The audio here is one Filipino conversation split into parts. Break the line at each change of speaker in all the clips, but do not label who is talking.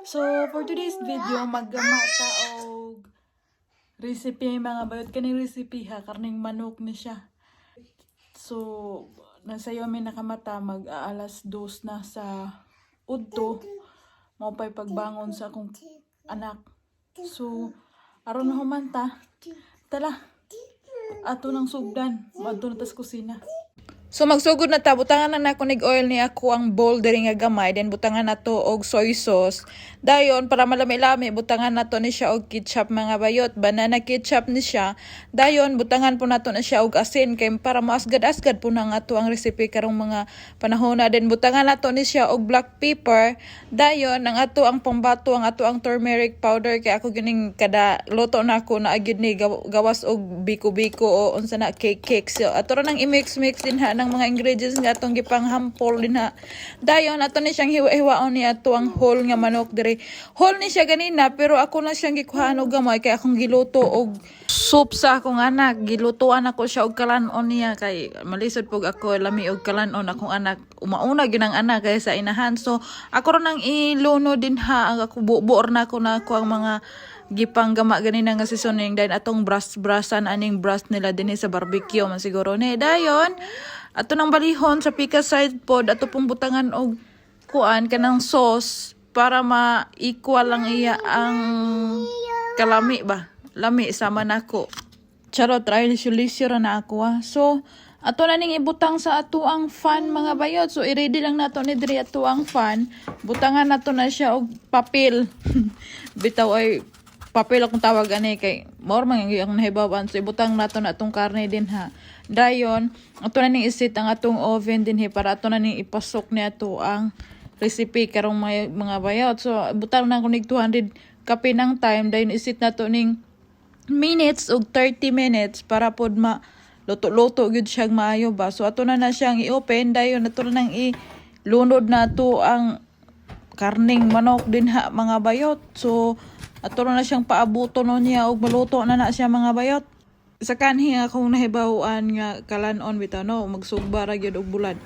So, for today's video, maggamata og recipe mga bayot. Kaning recipe ha, karning manok ni siya. So, nasayo mi nakamata mag-aalas 2 na sa udto. Mao pa'y pagbangon sa akong anak. So, aron humanta. Tala, ato nang sugdan. Madto na tas kusina. So magsugod na ta, butangan na nako nig oil ni ako ang bowl diri nga gamay, then butangan na to og soy sauce. Dayon para malami-lami butangan na to ni siya og ketchup mga bayot, banana ketchup ni siya. Dayon butangan po nato na siya og asin kay para maasgad-asgad po na nga to ang recipe karong mga panahon na. Then butangan na to ni siya og black pepper. Dayon ang ato ang pambato, ang ato ang turmeric powder kay ako gining kada luto na ako na agid ni gawas og biko-biko o unsa na cake. So ato ra nang i-mix din ha ng mga ingredients nga atong gipanghampol din ha. Dayon ato ni siyang hiwa-hiwaon ni ato ang whole nga manok diri. Whole ni siya ganina pero ako na siyang gikuhaan og gamay kay akong giluto og soup sa akong anak. Gilutoan ako siya og kalanon niya kay malisod pug ako lami og kalanon akong anak. Umauna gyud ang anak kay sa inahan. So ako ra nang iluno din ha ang ako buor na ako ang mga gipang gama ganina nga seasoning dahil atong brasan aning brass nila din sa barbecue man siguro ni. Dayon ato nang balihon sa pika side pod ato pong butangan og kuan kanang sauce para ma-equal lang iya ang kalami ba. Lami sama nako. Charot, try lisyo na ako ha. So, ato na ning ibutang sa ato ang fan mga bayot. So, i-ready lang nato ni diri ato ang fan. Butangan nato na siya og papel. Bitaw ay papel akong tawag ani kay more man ang nahibawan. So, ibutang nato na atong karne din ha. Dayon, ato na ning isit ang atong oven din he para ato na ning ipasok ni ato ang recipe karong mga bayot. So, butang na ko nig 200 kape ng time. Dayon isit nato ning minutes og 30 minutes para pod luto-luto gyud siya maayo ba. So ato na siyang i-open dayon ato na nang ilunod na to ang karning manok din ha mga bayot. So ato na siyang paabuton niya og maluto na siya mga bayot. Sa kanhi akong nahibaw-an nga kalanon bitaw no magsugba ra gyud og bulad.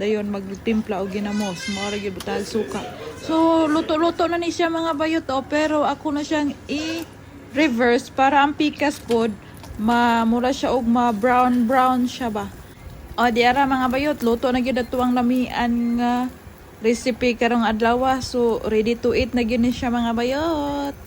Dayon magtimpla og ginamos, mao ra gyud butang suka. So luto-luto na ni siya mga bayot pero ako na siyang reverse para ang pikas pod mura siya og brown siya ba. O diara mga bayot, luto na gyud ato ang lamian nga recipe karong adlaw. So ready to eat na gyud ni siya mga bayot.